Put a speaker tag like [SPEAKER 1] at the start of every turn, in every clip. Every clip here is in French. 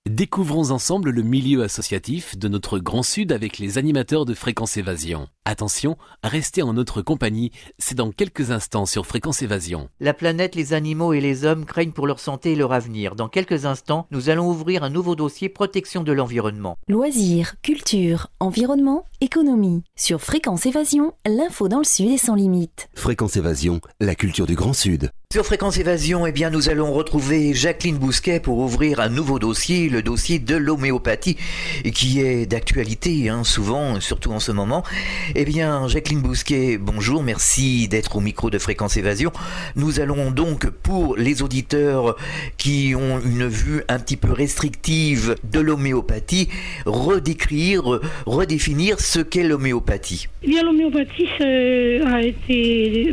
[SPEAKER 1] Découvrons ensemble le milieu associatif de notre Grand Sud avec les animateurs de Fréquence Évasion. Attention, restez en notre compagnie, c'est dans quelques instants sur Fréquence Évasion.
[SPEAKER 2] La planète, les animaux et les hommes craignent pour leur santé et leur avenir. Dans quelques instants, nous allons ouvrir un nouveau dossier protection de l'environnement.
[SPEAKER 3] Loisirs, culture, environnement, économie. Sur Fréquence Évasion, l'info dans le Sud est sans limite.
[SPEAKER 4] Fréquence Évasion, la culture du Grand Sud.
[SPEAKER 2] Sur Fréquence Évasion, nous allons retrouver Jacqueline Bousquet pour ouvrir un nouveau dossier, le dossier de l'homéopathie, qui est d'actualité, souvent, surtout en ce moment. Jacqueline Bousquet, bonjour, merci d'être au micro de Fréquence Évasion. Nous allons donc, pour les auditeurs qui ont une vue un petit peu restrictive de l'homéopathie, redéfinir ce qu'est l'homéopathie.
[SPEAKER 5] L'homéopathie a été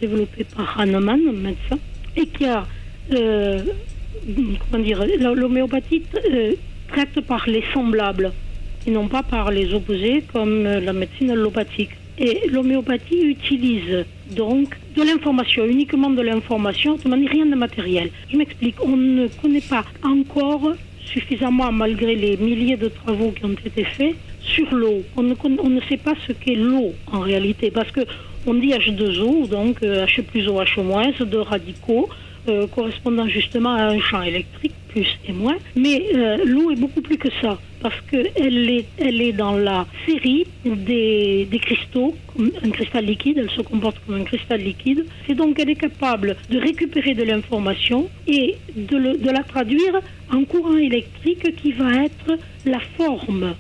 [SPEAKER 5] développée par Hahnemann, un médecin, et qui a l'homéopathie traite par les semblables et non pas par les opposés comme la médecine allopathique. Et l'homéopathie utilise donc de l'information, uniquement de l'information, de manière rien de matériel. Je m'explique, on ne connaît pas encore suffisamment, malgré les milliers de travaux qui ont été faits, sur l'eau. On ne sait pas ce qu'est l'eau en réalité, parce que on dit H2O, donc H plus O, H-, deux radicaux, correspondant justement à un champ électrique, plus et moins. Mais l'eau est beaucoup plus que ça, parce qu'elle est dans la série des cristaux, comme un cristal liquide, elle se comporte comme un cristal liquide. C'est donc elle est capable de récupérer de l'information et de la traduire en courant électrique qui va être la forme,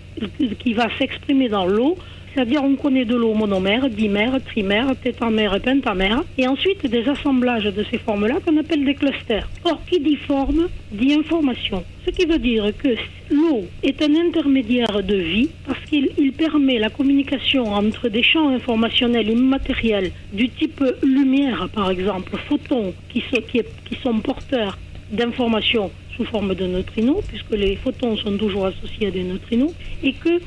[SPEAKER 5] qui va s'exprimer dans l'eau. C'est-à-dire on connaît de l'eau monomère, dimère, trimère, tétramère et pentamère, et ensuite des assemblages de ces formes-là qu'on appelle des clusters. Or, qui dit forme, dit information. Ce qui veut dire que l'eau est un intermédiaire de vie parce qu'il permet la communication entre des champs informationnels immatériels du type lumière, par exemple, photons, qui sont porteurs d'informations sous forme de neutrinos, puisque les photons sont toujours associés à des neutrinos, et que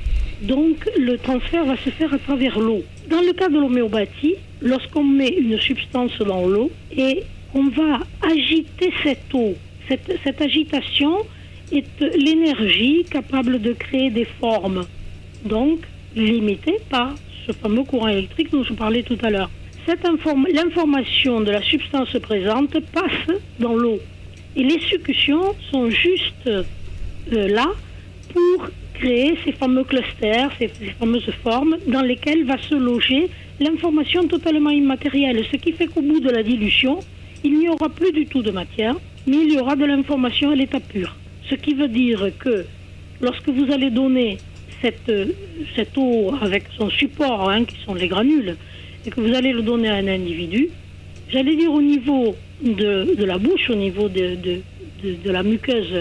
[SPEAKER 5] donc le transfert va se faire à travers l'eau. Dans le cas de l'homéopathie, lorsqu'on met une substance dans l'eau et on va agiter cette eau, cette agitation est l'énergie capable de créer des formes, donc limitée par ce fameux courant électrique dont je parlais tout à l'heure. L'information de la substance présente passe dans l'eau. Et les succutions sont juste là pour créer ces fameux clusters, ces fameuses formes dans lesquelles va se loger l'information totalement immatérielle. Ce qui fait qu'au bout de la dilution, il n'y aura plus du tout de matière, mais il y aura de l'information à l'état pur. Ce qui veut dire que lorsque vous allez donner cette eau avec son support, qui sont les granules, et que vous allez le donner à un individu, j'allais dire au niveau de la bouche, au niveau de la muqueuse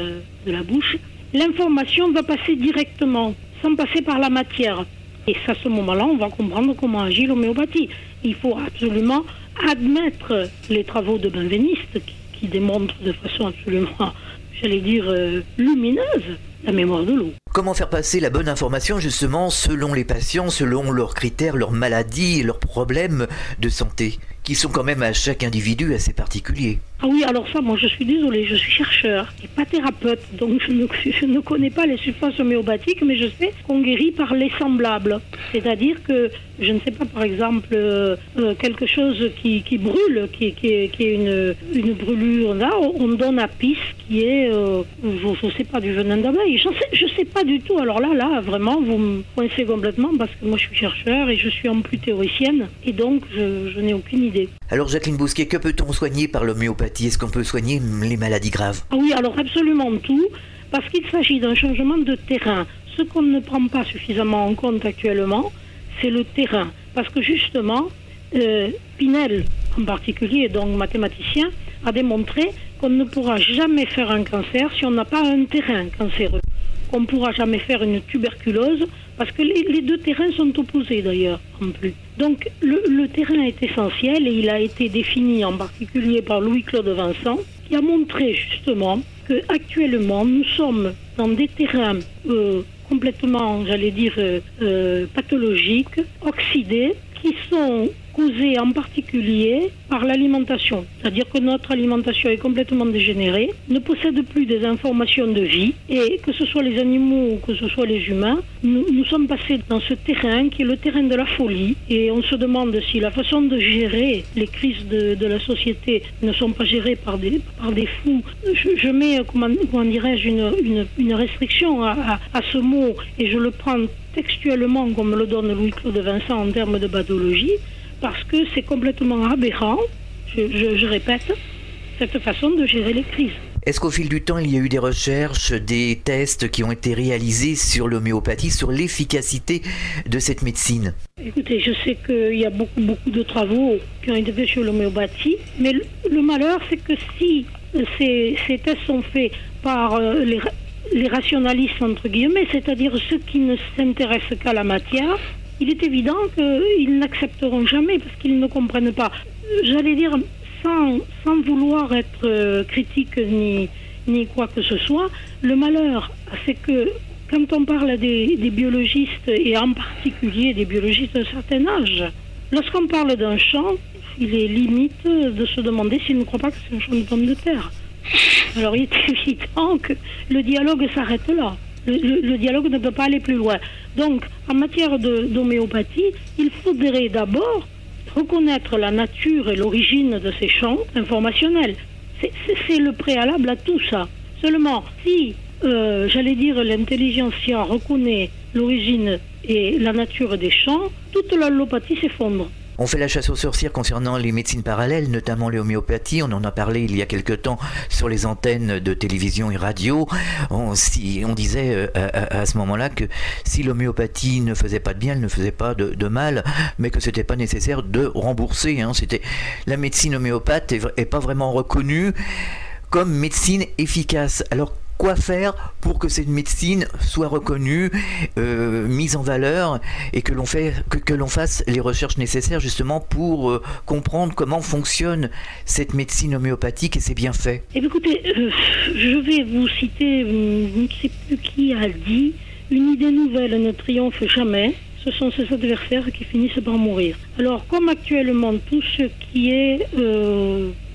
[SPEAKER 5] de la bouche, l'information va passer directement, sans passer par la matière. Et à ce moment-là, on va comprendre comment agit l'homéopathie. Il faut absolument admettre les travaux de Benveniste qui démontrent de façon absolument, lumineuse, la mémoire de l'eau.
[SPEAKER 2] Comment faire passer la bonne information justement selon les patients, selon leurs critères, leurs maladies, leurs problèmes de santé, qui sont quand même à chaque individu assez particuliers?
[SPEAKER 5] Ah oui, alors ça, moi je suis désolée, je suis chercheur et pas thérapeute, donc je ne connais pas les substances homéopathiques, mais je sais qu'on guérit par les semblables. C'est-à-dire que, je ne sais pas, par exemple, quelque chose qui brûle, qui est une brûlure, là, on donne à pisse, qui est, je ne sais pas, du venin d'abeille. Je ne sais pas du tout. Alors là, vraiment, vous me coincez complètement parce que moi je suis chercheur et je suis en plus théoricienne, et donc je n'ai aucune idée.
[SPEAKER 2] Alors Jacqueline Bousquet, que peut-on soigner par l'homéopathie? Est-ce qu'on peut soigner les maladies graves?
[SPEAKER 5] Ah oui, alors absolument tout, parce qu'il s'agit d'un changement de terrain. Ce qu'on ne prend pas suffisamment en compte actuellement, c'est le terrain. Parce que justement, Pinel en particulier, donc mathématicien, a démontré qu'on ne pourra jamais faire un cancer si on n'a pas un terrain cancéreux. On ne pourra jamais faire une tuberculose, parce que les deux terrains sont opposés d'ailleurs, en plus. Donc le terrain est essentiel et il a été défini en particulier par Louis-Claude Vincent, qui a montré justement qu'actuellement nous sommes dans des terrains complètement, pathologiques, oxydés, qui sont causée en particulier par l'alimentation. C'est-à-dire que notre alimentation est complètement dégénérée, ne possède plus des informations de vie, et que ce soit les animaux ou que ce soit les humains, nous sommes passés dans ce terrain qui est le terrain de la folie, et on se demande si la façon de gérer les crises de la société ne sont pas gérées par des fous. Je mets, comment dirais-je, une restriction à ce mot, et je le prends textuellement comme le donne Louis-Claude Vincent en termes de pathologie, parce que c'est complètement aberrant, je répète, cette façon de gérer les crises.
[SPEAKER 2] Est-ce qu'au fil du temps, il y a eu des recherches, des tests qui ont été réalisés sur l'homéopathie, sur l'efficacité de cette médecine?
[SPEAKER 5] Écoutez, je sais qu'il y a beaucoup de travaux qui ont été faits sur l'homéopathie, mais le malheur, c'est que si ces tests sont faits par les rationalistes, entre guillemets, c'est-à-dire ceux qui ne s'intéressent qu'à la matière, il est évident qu'ils n'accepteront jamais parce qu'ils ne comprennent pas. J'allais dire, sans vouloir être critique ni quoi que ce soit, le malheur, c'est que quand on parle des biologistes, et en particulier des biologistes d'un certain âge, lorsqu'on parle d'un champ, il est limite de se demander s'ils ne croient pas que c'est un champ de pommes de terre. Alors il est évident que le dialogue s'arrête là. Le dialogue ne peut pas aller plus loin. Donc, en matière d'homéopathie, il faudrait d'abord reconnaître la nature et l'origine de ces champs informationnels. C'est le préalable à tout ça. Seulement, si, j'allais dire, l'intelligentsia reconnaît l'origine et la nature des champs, toute l'allopathie s'effondre.
[SPEAKER 2] On fait la chasse aux sorcières concernant les médecines parallèles, notamment l'homéopathie. On en a parlé il y a quelque temps sur les antennes de télévision et radio. On disait à ce moment-là que si l'homéopathie ne faisait pas de bien, elle ne faisait pas de mal, mais que c'était pas nécessaire de rembourser. C'était la médecine homéopathe est pas vraiment reconnue comme médecine efficace. Alors quoi faire pour que cette médecine soit reconnue, mise en valeur, et que l'on fasse les recherches nécessaires justement pour comprendre comment fonctionne cette médecine homéopathique et ses bienfaits?
[SPEAKER 5] Eh bien, écoutez, je vais vous citer, je ne sais plus qui a dit, une idée nouvelle ne triomphe jamais. Ce sont ses adversaires qui finissent par mourir. Alors, comme actuellement tout ce qui est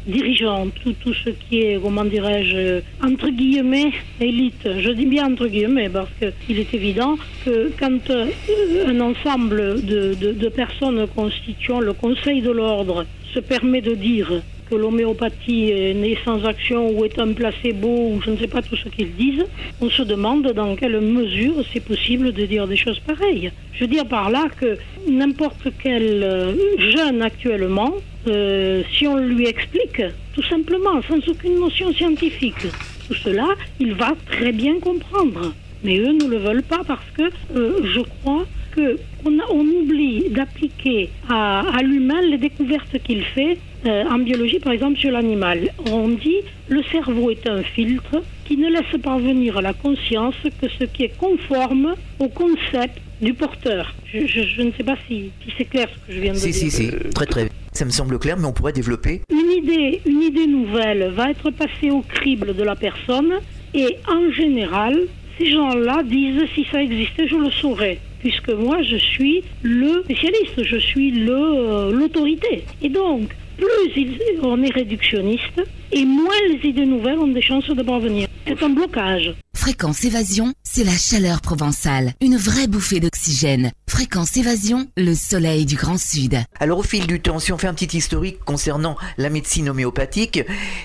[SPEAKER 5] dirigeants, tout ce qui est, comment dirais-je, entre guillemets, élite. Je dis bien entre guillemets parce qu'il est évident que quand un ensemble de personnes constituant le Conseil de l'ordre se permet de dire que l'homéopathie est sans action ou est un placebo ou je ne sais pas tout ce qu'ils disent, on se demande dans quelle mesure c'est possible de dire des choses pareilles. Je veux dire par là que n'importe quel jeune actuellement, si on lui explique tout simplement, sans aucune notion scientifique, tout cela, il va très bien comprendre. Mais eux ne le veulent pas parce que je crois qu'on oublie d'appliquer à l'humain les découvertes qu'il fait en biologie, par exemple sur l'animal. On dit le cerveau est un filtre qui ne laisse parvenir à la conscience que ce qui est conforme au concept du porteur. Je ne sais pas si c'est clair ce que je viens de dire.
[SPEAKER 2] Si, très très. Ça me semble clair, mais on pourrait développer.
[SPEAKER 5] Une idée nouvelle va être passée au crible de la personne et en général, ces gens-là disent si ça existait, je le saurais. Puisque moi, je suis le spécialiste, je suis l'autorité. Et donc, plus on est réductionniste, et moins les idées nouvelles ont des chances de parvenir. C'est un blocage.
[SPEAKER 3] Fréquence Évasion, c'est la chaleur provençale, une vraie bouffée d'oxygène. Fréquence Évasion, le soleil du Grand Sud.
[SPEAKER 2] Alors au fil du temps, si on fait un petit historique concernant la médecine homéopathique,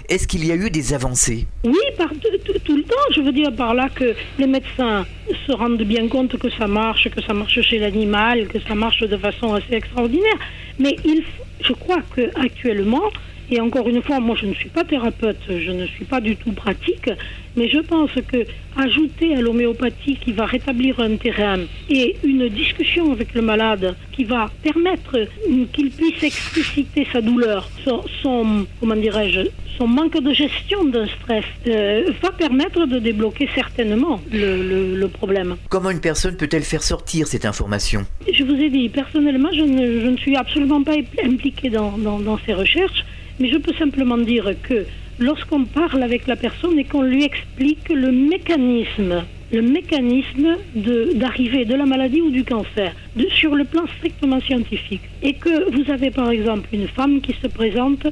[SPEAKER 2] est-ce qu'il y a eu des avancées?
[SPEAKER 5] Oui, tout le temps. Je veux dire par là que les médecins se rendent bien compte que ça marche chez l'animal, que ça marche de façon assez extraordinaire. Mais je crois qu'actuellement, et encore une fois, moi je ne suis pas thérapeute, je ne suis pas du tout pratique, mais je pense que ajouter à l'homéopathie qui va rétablir un terrain et une discussion avec le malade qui va permettre qu'il puisse expliciter sa douleur, son manque de gestion d'un stress, va permettre de débloquer certainement le problème.
[SPEAKER 2] Comment une personne peut-elle faire sortir cette information? Je
[SPEAKER 5] vous ai dit, personnellement, je ne suis absolument pas impliquée dans ces recherches, mais je peux simplement dire que lorsqu'on parle avec la personne et qu'on lui explique le mécanisme le mécanisme d'arrivée de la maladie ou du cancer, sur le plan strictement scientifique. Et que vous avez par exemple une femme qui se présente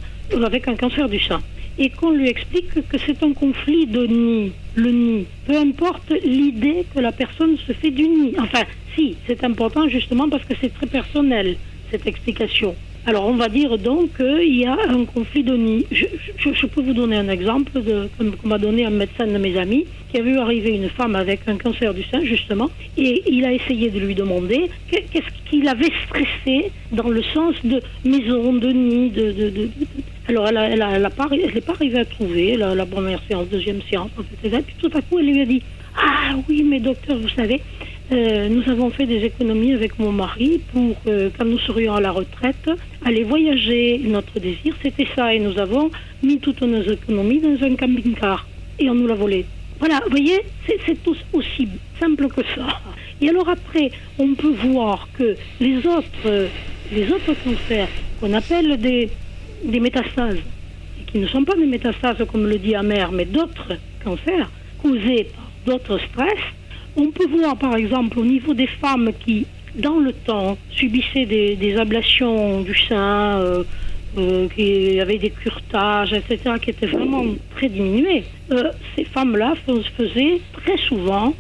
[SPEAKER 5] avec un cancer du sein, et qu'on lui explique que c'est un conflit de nid, le nid. Peu importe l'idée que la personne se fait du nid. Enfin, si, c'est important justement parce que c'est très personnel, cette explication. Alors on va dire donc qu'il y a un conflit de nid. Je peux vous donner un exemple qu'on m'a donné un médecin de mes amis qui a vu arriver une femme avec un cancer du sein justement, et il a essayé de lui demander qu'est-ce qu'il avait stressé dans le sens de maison, de nid, Alors elle n'est pas arrivée à trouver la première séance, deuxième séance, etc. Et puis tout à coup elle lui a dit « Ah oui mais docteur, vous savez, nous avons fait des économies avec mon mari pour, quand nous serions à la retraite, aller voyager. Notre désir, c'était ça. Et nous avons mis toutes nos économies dans un camping-car. Et on nous l'a volé. » Voilà, vous voyez, c'est aussi simple que ça. Et alors après, on peut voir que les autres cancers, qu'on appelle des métastases, et qui ne sont pas des métastases comme le dit Amer, mais d'autres cancers causés par d'autres stress, on peut voir par exemple au niveau des femmes qui, dans le temps, subissaient des ablations du sein, qui avaient des curetages, etc., qui étaient vraiment très diminuées. Ces femmes-là faisaient très souvent,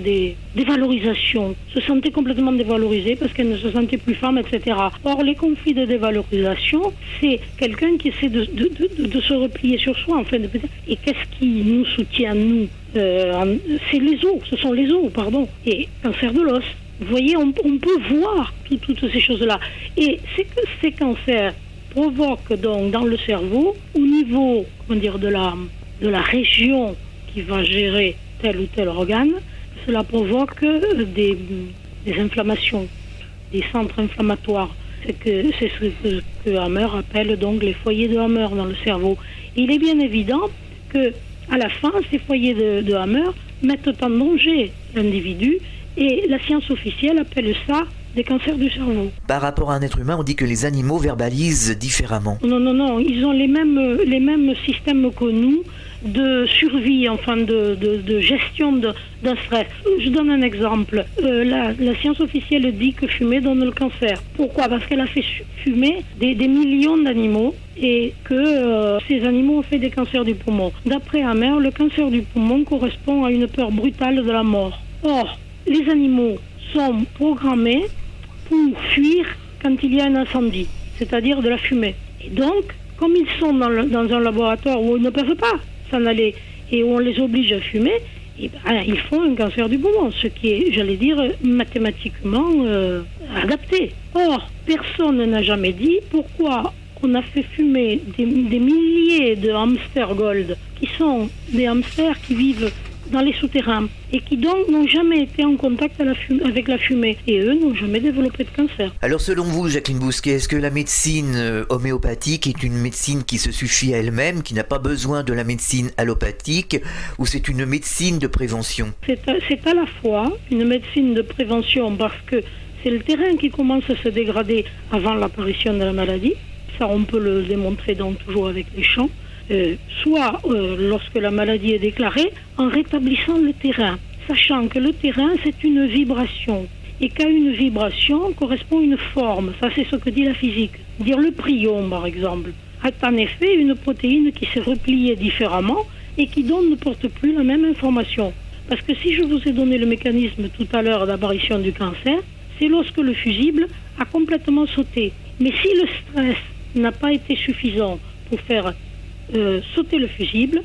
[SPEAKER 5] des dévalorisations, se sentaient complètement dévalorisées parce qu'elles ne se sentaient plus femmes, etc. Or, les conflits de dévalorisation, c'est quelqu'un qui essaie de se replier sur soi, en fait. Et qu'est-ce qui nous soutient, nous c'est les os, ce sont les os, pardon. Et cancer de l'os. Vous voyez, on peut voir toutes ces choses-là. Et c'est que ces cancers provoquent donc dans le cerveau, au niveau, de la région qui va gérer tel ou tel organe, cela provoque des inflammations, des centres inflammatoires. C'est ce que Hammer appelle donc les foyers de Hammer dans le cerveau. Et il est bien évident que à la fin, ces foyers de Hammer mettent en danger l'individu, et la science officielle appelle ça des cancers du cerveau.
[SPEAKER 2] Par rapport à un être humain, on dit que les animaux verbalisent différemment.
[SPEAKER 5] Non, ils ont les mêmes systèmes que nous de survie, de gestion d'un stress. Je donne un exemple. La science officielle dit que fumer donne le cancer. Pourquoi ? Parce qu'elle a fait fumer des millions d'animaux et que ces animaux ont fait des cancers du poumon. D'après Hammer, le cancer du poumon correspond à une peur brutale de la mort. Or, les animaux sont programmés pour fuir quand il y a un incendie, c'est-à-dire de la fumée. Et donc, comme ils sont dans un laboratoire où ils ne peuvent pas s'en aller et où on les oblige à fumer, ils font un cancer du poumon, ce qui est, mathématiquement adapté. Or, personne n'a jamais dit pourquoi on a fait fumer des milliers de hamsters gold, qui sont des hamsters qui vivent dans les souterrains et qui donc n'ont jamais été en contact avec la fumée, et eux n'ont jamais développé de cancer.
[SPEAKER 2] Alors selon vous, Jacqueline Bousquet, est-ce que la médecine homéopathique est une médecine qui se suffit à elle-même, qui n'a pas besoin de la médecine allopathique, ou c'est une médecine de prévention ?
[SPEAKER 5] C'est à la fois une médecine de prévention parce que c'est le terrain qui commence à se dégrader avant l'apparition de la maladie. Ça, on peut le démontrer donc toujours avec les champs. Soit lorsque la maladie est déclarée, en rétablissant le terrain, sachant que le terrain c'est une vibration, et qu'à une vibration correspond une forme. Ça c'est ce que dit la physique. Dire le prion par exemple a en effet une protéine qui s'est repliée différemment et qui donc ne porte plus la même information. Parce que si je vous ai donné le mécanisme tout à l'heure d'apparition du cancer, c'est lorsque le fusible a complètement sauté. Mais si le stress n'a pas été suffisant pour faire sauter le fusible,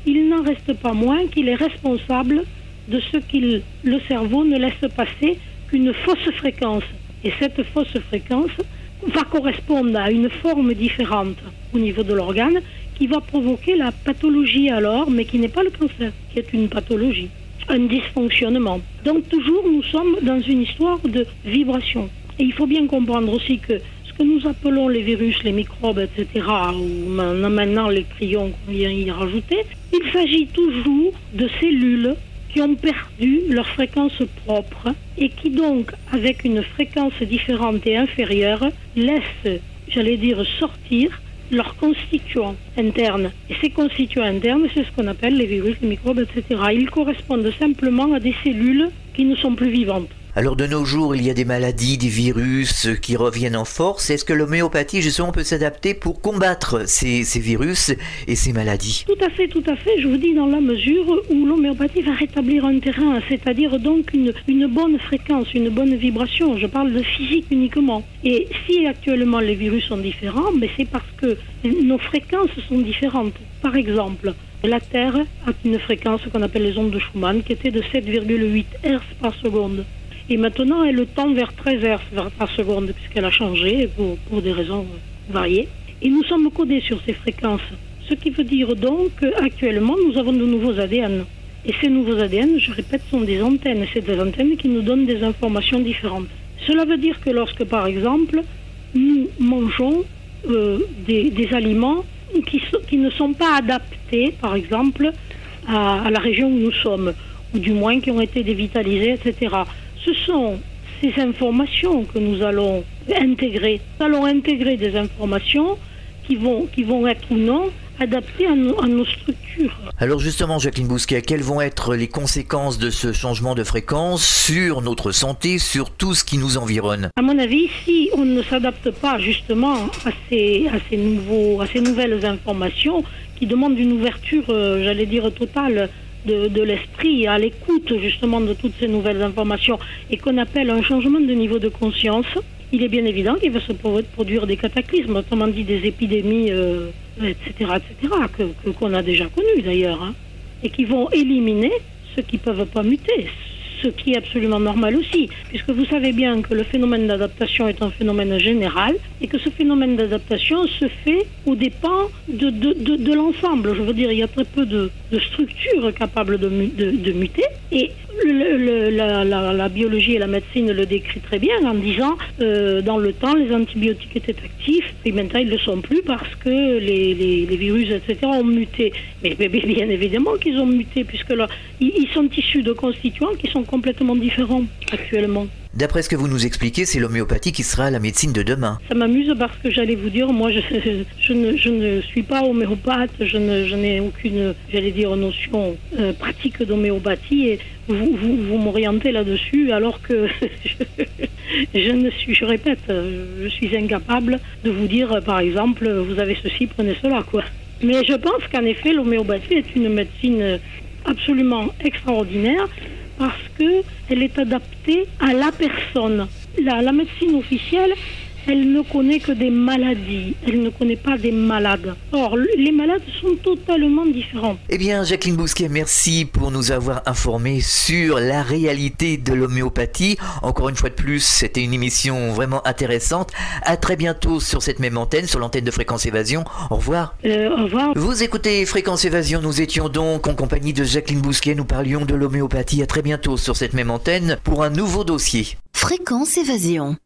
[SPEAKER 5] il n'en reste pas moins qu'il est responsable de ce que le cerveau ne laisse passer qu'une fausse fréquence. Et cette fausse fréquence va correspondre à une forme différente au niveau de l'organe qui va provoquer la pathologie alors, mais qui n'est pas le cancer, qui est une pathologie, un dysfonctionnement. Donc toujours nous sommes dans une histoire de vibration. Et il faut bien comprendre aussi que ce que nous appelons les virus, les microbes, etc., ou maintenant les prions qu'on vient y rajouter, il s'agit toujours de cellules qui ont perdu leur fréquence propre et qui donc, avec une fréquence différente et inférieure, laissent, sortir leurs constituants internes. Et ces constituants internes, c'est ce qu'on appelle les virus, les microbes, etc. Ils correspondent simplement à des cellules qui ne sont plus vivantes.
[SPEAKER 2] Alors de nos jours, il y a des maladies, des virus qui reviennent en force. Est-ce que l'homéopathie, justement, peut s'adapter pour combattre ces virus et ces maladies?
[SPEAKER 5] Tout à fait. Je vous dis dans la mesure où l'homéopathie va rétablir un terrain, c'est-à-dire donc une bonne fréquence, une bonne vibration. Je parle de physique uniquement. Et si actuellement les virus sont différents, mais c'est parce que nos fréquences sont différentes. Par exemple, la Terre a une fréquence qu'on appelle les ondes de Schumann qui était de 7,8 Hz par seconde. Et maintenant, elle tend vers 13 Hz par seconde, puisqu'elle a changé pour des raisons variées. Et nous sommes codés sur ces fréquences. Ce qui veut dire donc qu'actuellement, nous avons de nouveaux ADN. Et ces nouveaux ADN, je répète, sont des antennes. C'est des antennes qui nous donnent des informations différentes. Cela veut dire que lorsque, par exemple, nous mangeons des aliments qui ne sont pas adaptés, par exemple, à la région où nous sommes, ou du moins qui ont été dévitalisés, etc., ce sont ces informations que nous allons intégrer. Nous allons intégrer des informations qui vont être ou non adaptées à nos structures.
[SPEAKER 2] Alors justement, Jacqueline Bousquet, quelles vont être les conséquences de ce changement de fréquence sur notre santé, sur tout ce qui nous environne?
[SPEAKER 5] À mon avis, si on ne s'adapte pas justement à ces nouvelles informations qui demandent une ouverture, j'allais dire, totale de l'esprit, à l'écoute justement de toutes ces nouvelles informations et qu'on appelle un changement de niveau de conscience, il est bien évident qu'il va se produire des cataclysmes, autrement dit des épidémies, etc., qu'on a déjà connues d'ailleurs, hein, et qui vont éliminer ceux qui ne peuvent pas muter, ce qui est absolument normal aussi, puisque vous savez bien que le phénomène d'adaptation est un phénomène général et que ce phénomène d'adaptation se fait aux dépens de l'ensemble. Je veux dire, il y a très peu de structures capables de muter et la biologie et la médecine le décrit très bien en disant dans le temps les antibiotiques étaient actifs et maintenant ils ne le sont plus parce que les virus, etc. ont muté. Mais bien évidemment qu'ils ont muté puisque là, ils sont issus de constituants qui sont complètement différents actuellement.
[SPEAKER 2] D'après ce que vous nous expliquez, c'est l'homéopathie qui sera la médecine de demain.
[SPEAKER 5] Ça m'amuse parce que j'allais vous dire, moi je ne suis pas homéopathe, je n'ai aucune, j'allais dire, notion pratique d'homéopathie et vous m'orientez là-dessus alors que je répète, je suis incapable de vous dire par exemple, vous avez ceci, prenez cela, quoi. Mais je pense qu'en effet l'homéopathie est une médecine absolument extraordinaire parce qu'elle est adaptée à la personne. La médecine officielle, elle ne connaît que des maladies, elle ne connaît pas des malades. Or, les malades sont totalement différents.
[SPEAKER 2] Eh bien, Jacqueline Bousquet, merci pour nous avoir informés sur la réalité de l'homéopathie. Encore une fois de plus, c'était une émission vraiment intéressante. À très bientôt sur cette même antenne, sur l'antenne de Fréquence Évasion. Au revoir.
[SPEAKER 5] Au revoir.
[SPEAKER 2] Vous écoutez Fréquence Évasion, nous étions donc en compagnie de Jacqueline Bousquet, nous parlions de l'homéopathie. À très bientôt sur cette même antenne pour un nouveau dossier.
[SPEAKER 6] Fréquence Évasion.